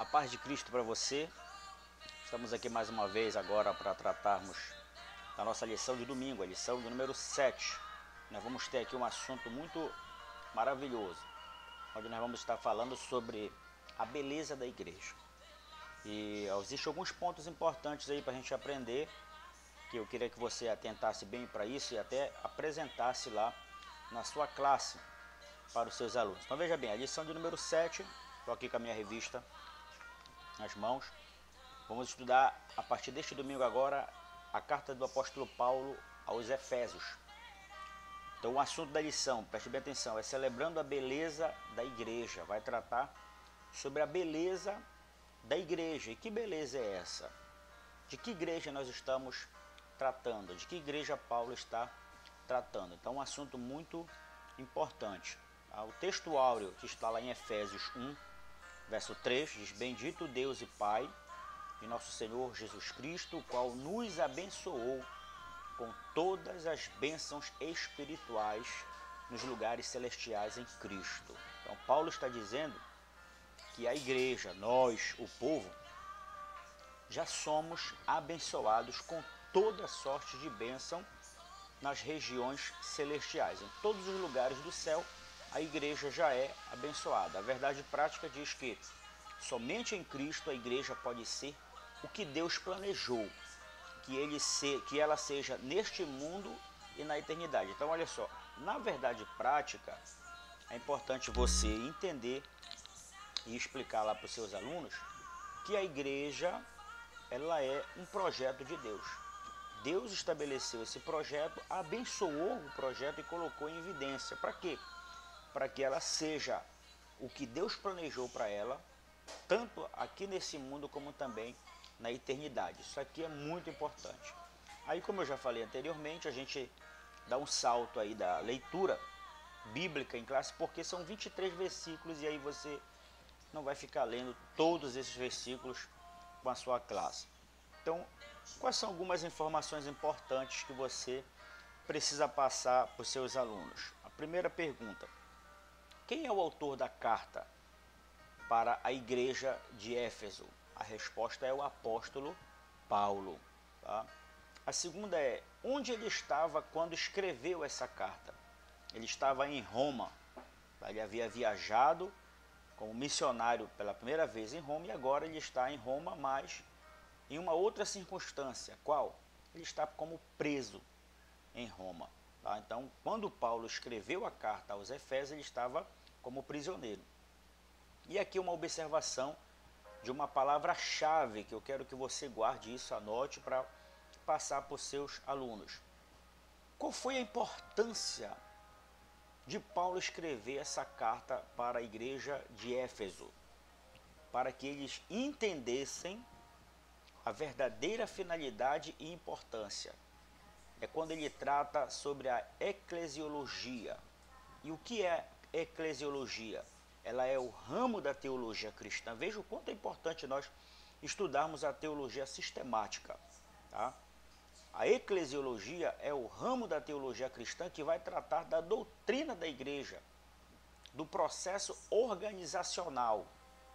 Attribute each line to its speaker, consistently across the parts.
Speaker 1: A paz de Cristo para você. Estamos aqui mais uma vez agora para tratarmos da nossa lição de domingo, a lição do número 7. Nós vamos ter aqui um assunto muito maravilhoso, onde nós vamos estar falando sobre a beleza da igreja. E existem alguns pontos importantes aí para a gente aprender, que eu queria que você atentasse bem para isso e até apresentasse lá na sua classe para os seus alunos. Então veja bem, a lição de número 7, estou aqui com a minha revista nas mãos. Vamos estudar a partir deste domingo agora a carta do apóstolo Paulo aos Efésios. Então o assunto da lição, preste bem atenção, é celebrando a beleza da igreja. Vai tratar sobre a beleza da igreja. E que beleza é essa? De que igreja nós estamos tratando? De que igreja Paulo está tratando? Então um assunto muito importante. O texto áureo que está lá em Efésios 1, verso 3, diz: Bendito Deus e Pai de nosso Senhor Jesus Cristo, o qual nos abençoou com todas as bênçãos espirituais nos lugares celestiais em Cristo. Então Paulo está dizendo que a igreja, nós, o povo, já somos abençoados com toda sorte de bênção nas regiões celestiais. Em todos os lugares do céu, a igreja já é abençoada. A verdade prática diz que somente em Cristo a igreja pode ser o que Deus planejou, que ela seja neste mundo e na eternidade. Então olha só, na verdade prática, é importante você entender e explicar lá para os seus alunos que a igreja, ela é um projeto de Deus. Deus estabeleceu esse projeto, abençoou o projeto e colocou em evidência. Para quê? Para que ela seja o que Deus planejou para ela, tanto aqui nesse mundo como também na eternidade. Isso aqui é muito importante. Aí, como eu já falei anteriormente, a gente dá um salto aí da leitura bíblica em classe, porque são 23 versículos e aí você não vai ficar lendo todos esses versículos com a sua classe. Então, quais são algumas informações importantes que você precisa passar para os seus alunos? A primeira pergunta: quem é o autor da carta para a igreja de Éfeso? A resposta é o apóstolo Paulo. Tá? A segunda é: onde ele estava quando escreveu essa carta? Ele estava em Roma. Ele havia viajado como missionário pela primeira vez em Roma e agora ele está em Roma, mas em uma outra circunstância. Qual? Ele está como preso em Roma. Tá? Então, quando Paulo escreveu a carta aos Efésios, ele estava como prisioneiro. E aqui uma observação de uma palavra-chave que eu quero que você guarde isso, anote para passar para os seus alunos. Qual foi a importância de Paulo escrever essa carta para a igreja de Éfeso? Para que eles entendessem a verdadeira finalidade e importância. É quando ele trata sobre a eclesiologia. E o que é eclesiologia? Ela é o ramo da teologia cristã. Veja o quanto é importante nós estudarmos a teologia sistemática. Tá? A eclesiologia é o ramo da teologia cristã que vai tratar da doutrina da igreja, do processo organizacional,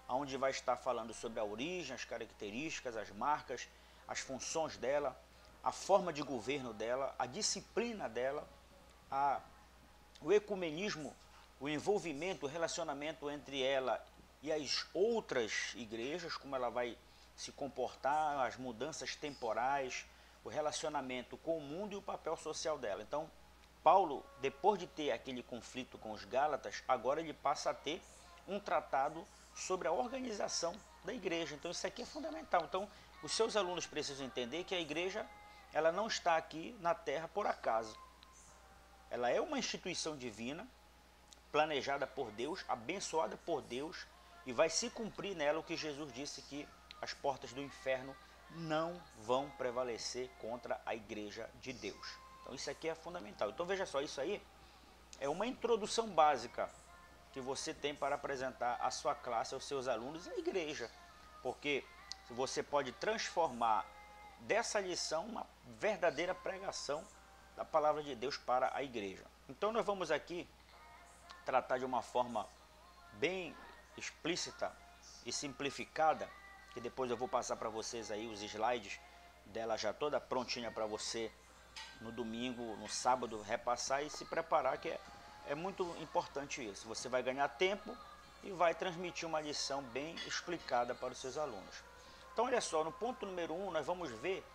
Speaker 1: onde vai estar falando sobre a origem, as características, as marcas, as funções dela, a forma de governo dela, a disciplina dela, o ecumenismo, o envolvimento, o relacionamento entre ela e as outras igrejas, como ela vai se comportar, as mudanças temporais, o relacionamento com o mundo e o papel social dela. Então, Paulo, depois de ter aquele conflito com os Gálatas, agora ele passa a ter um tratado sobre a organização da igreja. Então, isso aqui é fundamental. Então, os seus alunos precisam entender que a igreja, ela não está aqui na terra por acaso. Ela é uma instituição divina, planejada por Deus, abençoada por Deus, e vai se cumprir nela o que Jesus disse, que as portas do inferno não vão prevalecer contra a igreja de Deus. Então isso aqui é fundamental. Então veja só, isso aí é uma introdução básica que você tem para apresentar à sua classe, aos seus alunos e à igreja. Porque você pode transformar dessa lição uma verdadeira pregação da palavra de Deus para a igreja. Então nós vamos aqui tratar de uma forma bem explícita e simplificada, que depois eu vou passar para vocês aí os slides dela já toda prontinha para você no domingo, no sábado, repassar e se preparar, que é muito importante isso. Você vai ganhar tempo e vai transmitir uma lição bem explicada para os seus alunos. Então olha só, no ponto número 1 nós vamos ver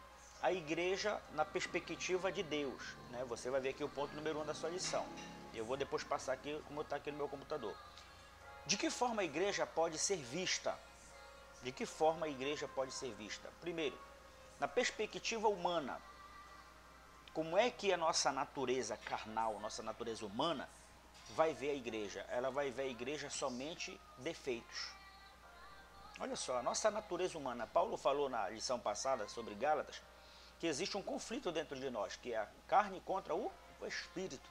Speaker 1: a igreja na perspectiva de Deus, né? Você vai ver aqui o ponto número 1 da sua lição. Eu vou depois passar aqui como está aqui no meu computador. De que forma a igreja pode ser vista? De que forma a igreja pode ser vista? Primeiro, na perspectiva humana. Como é que a nossa natureza carnal, nossa natureza humana, vai ver a igreja? Ela vai ver a igreja somente defeitos. Olha só, a nossa natureza humana, Paulo falou na lição passada sobre Gálatas, que existe um conflito dentro de nós, que é a carne contra o espírito.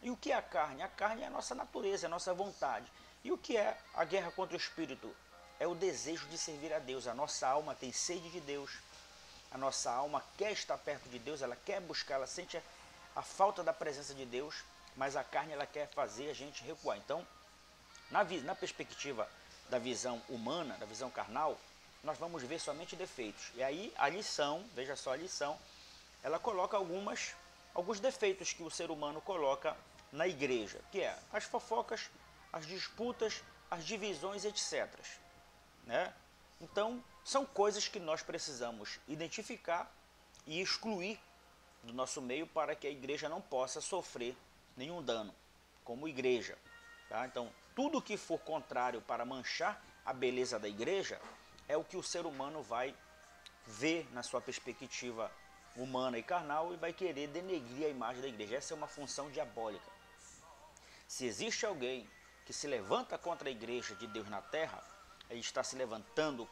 Speaker 1: E o que é a carne? A carne é a nossa natureza, é a nossa vontade. E o que é a guerra contra o espírito? É o desejo de servir a Deus. A nossa alma tem sede de Deus. A nossa alma quer estar perto de Deus, ela quer buscar, ela sente a falta da presença de Deus, mas a carne ela quer fazer a gente recuar. Então, na perspectiva da visão humana, da visão carnal, nós vamos ver somente defeitos. E aí a lição, veja só a lição, ela coloca alguns defeitos que o ser humano coloca na igreja, que é as fofocas, as disputas, as divisões, etc. Né? Então, são coisas que nós precisamos identificar e excluir do nosso meio para que a igreja não possa sofrer nenhum dano como igreja. Tá? Então, tudo que for contrário para manchar a beleza da igreja é o que o ser humano vai ver na sua perspectiva humana e carnal e vai querer denegrir a imagem da igreja. Essa é uma função diabólica. Se existe alguém que se levanta contra a igreja de Deus na terra, ele está se levantando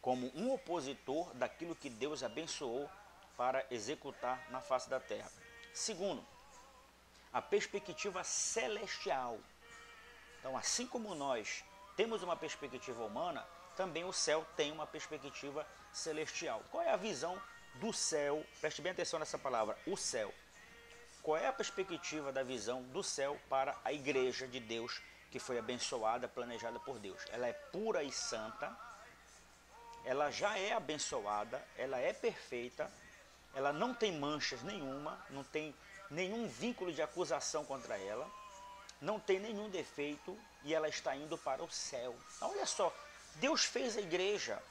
Speaker 1: como um opositor daquilo que Deus abençoou para executar na face da terra. Segundo, a perspectiva celestial. Então, assim como nós temos uma perspectiva humana, também o céu tem uma perspectiva celestial. Qual é a visão do céu? Preste bem atenção nessa palavra, o céu. Qual é a perspectiva da visão do céu para a igreja de Deus que foi abençoada, planejada por Deus? Ela é pura e santa, ela já é abençoada, ela é perfeita, ela não tem manchas nenhuma, não tem nenhum vínculo de acusação contra ela, não tem nenhum defeito e ela está indo para o céu. Então, olha só, Deus fez a igreja,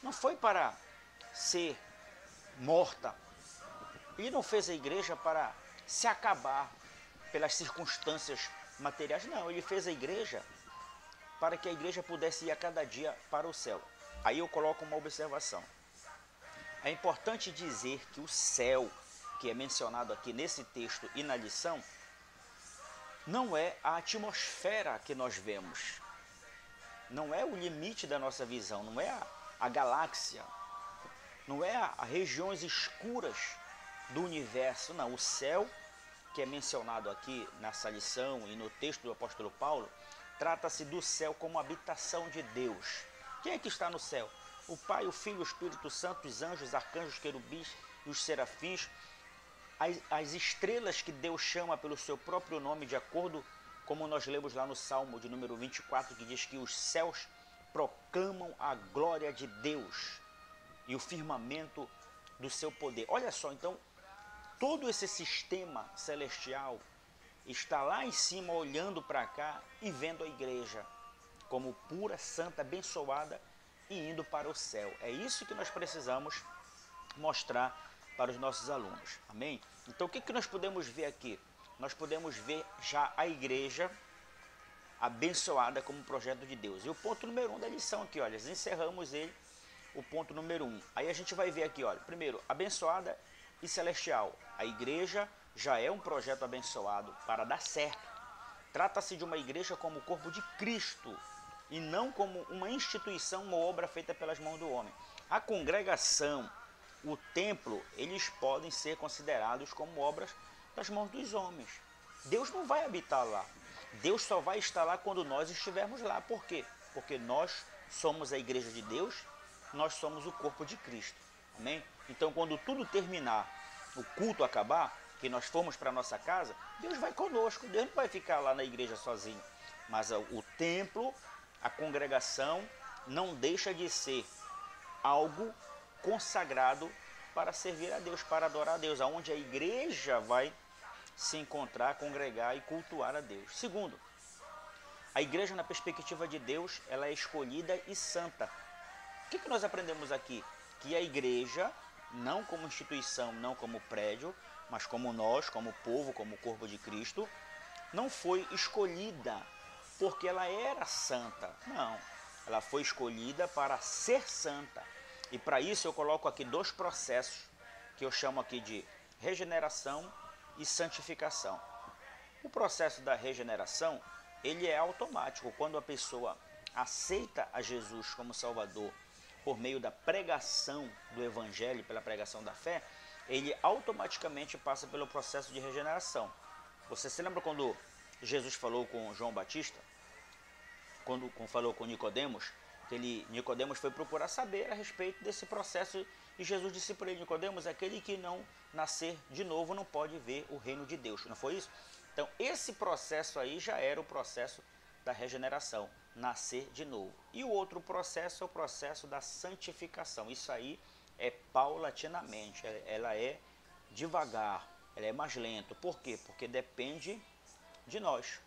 Speaker 1: não foi para ser morta, Ele não fez a igreja para se acabar pelas circunstâncias materiais, não, Ele fez a igreja para que a igreja pudesse ir a cada dia para o céu. Aí eu coloco uma observação. É importante dizer que o céu, que é mencionado aqui nesse texto e na lição, não é a atmosfera que nós vemos, não é o limite da nossa visão, não é a galáxia, não é as regiões escuras do universo, não. O céu, que é mencionado aqui nessa lição e no texto do apóstolo Paulo, trata-se do céu como habitação de Deus. Quem é que está no céu? O Pai, o Filho, o Espírito Santo, os anjos, os arcanjos, os querubins e os serafins, as estrelas que Deus chama pelo seu próprio nome, de acordo como nós lemos lá no Salmo de número 24, que diz que os céus proclamam a glória de Deus e o firmamento do seu poder. Olha só, então, todo esse sistema celestial está lá em cima, olhando para cá e vendo a igreja como pura, santa, abençoada e indo para o céu. É isso que nós precisamos mostrar para os nossos alunos. Amém? Então, o que nós podemos ver aqui? Nós podemos ver já a igreja abençoada como projeto de Deus. E o ponto número 1 da lição aqui, olha, encerramos ele, o ponto número 1. Aí a gente vai ver aqui, olha, primeiro, abençoada e celestial. A igreja já é um projeto abençoado para dar certo. Trata-se de uma igreja como o corpo de Cristo e não como uma instituição, uma obra feita pelas mãos do homem. A congregação, o templo, eles podem ser considerados como obras das mãos dos homens. Deus não vai habitar lá. Deus só vai estar lá quando nós estivermos lá. Por quê? Porque nós somos a igreja de Deus, nós somos o corpo de Cristo. Amém? Então, quando tudo terminar, o culto acabar, que nós formos para a nossa casa, Deus vai conosco. Deus não vai ficar lá na igreja sozinho. Mas o templo, a congregação não deixa de ser algo consagrado para servir a Deus, para adorar a Deus, aonde a igreja vai se encontrar, congregar e cultuar a Deus. Segundo, a igreja, na perspectiva de Deus, ela é escolhida e santa. O que nós aprendemos aqui? Que a igreja, não como instituição, não como prédio, mas como nós, como povo, como corpo de Cristo, não foi escolhida porque ela era santa. Não, ela foi escolhida para ser santa. E para isso eu coloco aqui dois processos que eu chamo aqui de regeneração e santificação. O processo da regeneração, ele é automático. Quando a pessoa aceita a Jesus como Salvador por meio da pregação do Evangelho, pela pregação da fé, ele automaticamente passa pelo processo de regeneração. Você se lembra quando Jesus falou com João Batista? Quando falou com Nicodemos, que Nicodemos foi procurar saber a respeito desse processo, e Jesus disse para ele: Nicodemos, aquele que não nascer de novo não pode ver o reino de Deus. Não foi isso? Então esse processo aí já era o processo da regeneração, nascer de novo. E o outro processo é o processo da santificação. Isso aí é paulatinamente, ela é devagar, ela é mais lento. Por quê? Porque depende de nós.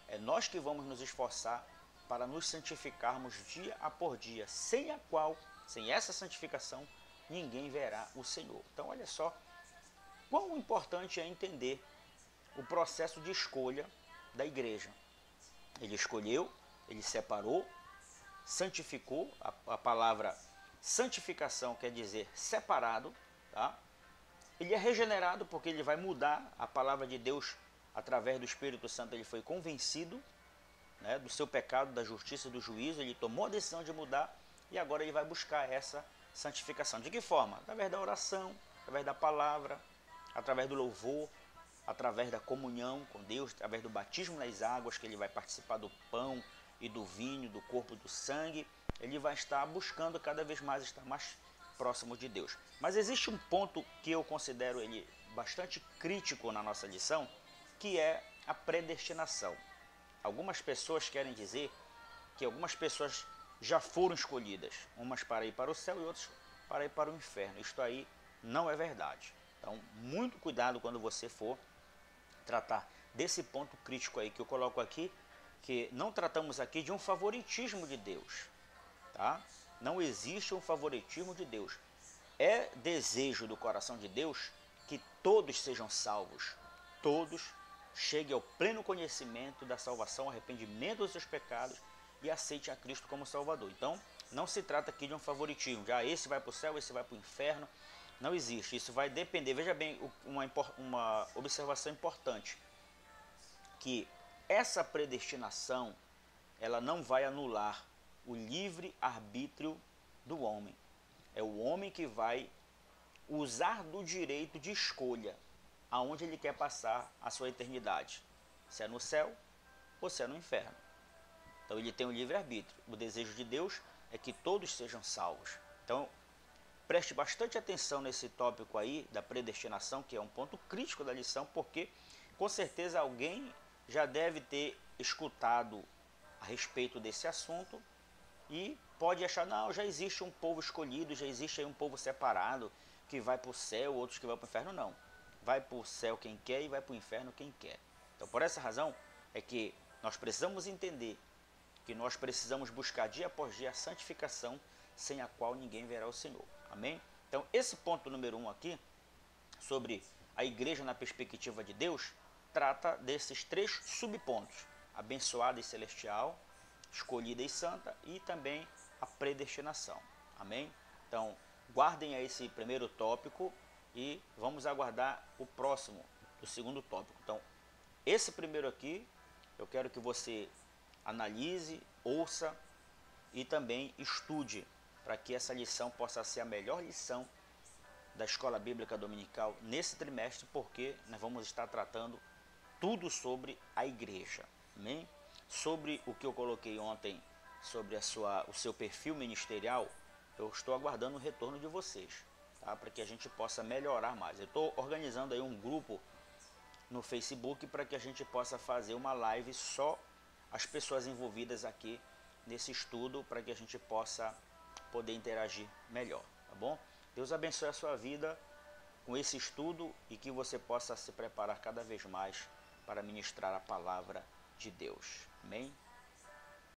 Speaker 1: É nós que vamos nos esforçar para nos santificarmos dia após dia, sem a qual, sem essa santificação, ninguém verá o Senhor. Então olha só quão importante é entender o processo de escolha da igreja. Ele escolheu, ele separou, santificou. A palavra santificação quer dizer separado, tá? Ele é regenerado porque ele vai mudar. A palavra de Deus, através do Espírito Santo, ele foi convencido, né, do seu pecado, da justiça e do juízo. Ele tomou a decisão de mudar e agora ele vai buscar essa santificação. De que forma? Através da oração, através da palavra, através do louvor, através da comunhão com Deus, através do batismo nas águas, que ele vai participar do pão e do vinho, do corpo e do sangue. Ele vai estar buscando cada vez mais estar mais próximo de Deus. Mas existe um ponto que eu considero ele bastante crítico na nossa lição, que é a predestinação. Algumas pessoas querem dizer que algumas pessoas já foram escolhidas, umas para ir para o céu e outras para ir para o inferno. Isto aí não é verdade. Então, muito cuidado quando você for tratar desse ponto crítico aí que eu coloco aqui, que não tratamos aqui de um favoritismo de Deus, tá? Não existe um favoritismo de Deus. É desejo do coração de Deus que todos sejam salvos, todos cheguem ao pleno conhecimento da salvação, arrependimento dos seus pecados e aceitem a Cristo como Salvador. Então, não se trata aqui de um favoritismo, já esse vai para o céu, esse vai para o inferno. Não existe, isso vai depender. Veja bem, uma observação importante, que essa predestinação, ela não vai anular o livre arbítrio do homem. É o homem que vai usar do direito de escolha aonde ele quer passar a sua eternidade, se é no céu ou se é no inferno. Então ele tem o livre arbítrio. O desejo de Deus é que todos sejam salvos. Então preste bastante atenção nesse tópico aí da predestinação, que é um ponto crítico da lição, porque com certeza alguém já deve ter escutado a respeito desse assunto e pode achar: não, já existe um povo escolhido, já existe aí um povo separado que vai para o céu, outros que vão para o inferno. Não, vai para o céu quem quer e vai para o inferno quem quer. Então por essa razão é que nós precisamos entender que nós precisamos buscar dia após dia a santificação, sem a qual ninguém verá o Senhor. Amém? Então esse ponto número 1 aqui, sobre a igreja na perspectiva de Deus, trata desses 3 subpontos: abençoada e celestial, escolhida e santa, e também a predestinação. Amém? Então guardem aí esse primeiro tópico e vamos aguardar o próximo, o segundo tópico. Então esse primeiro aqui eu quero que você analise, ouça e também estude, para que essa lição possa ser a melhor lição da Escola Bíblica Dominical nesse trimestre, porque nós vamos estar tratando tudo sobre a igreja. Amém? Sobre o que eu coloquei ontem, sobre o seu perfil ministerial, eu estou aguardando o retorno de vocês, tá? Para que a gente possa melhorar mais. Eu estou organizando aí um grupo no Facebook para que a gente possa fazer uma live só as pessoas envolvidas aqui nesse estudo para que a gente possa poder interagir melhor, tá bom? Deus abençoe a sua vida com esse estudo e que você possa se preparar cada vez mais para ministrar a palavra de Deus. Amém?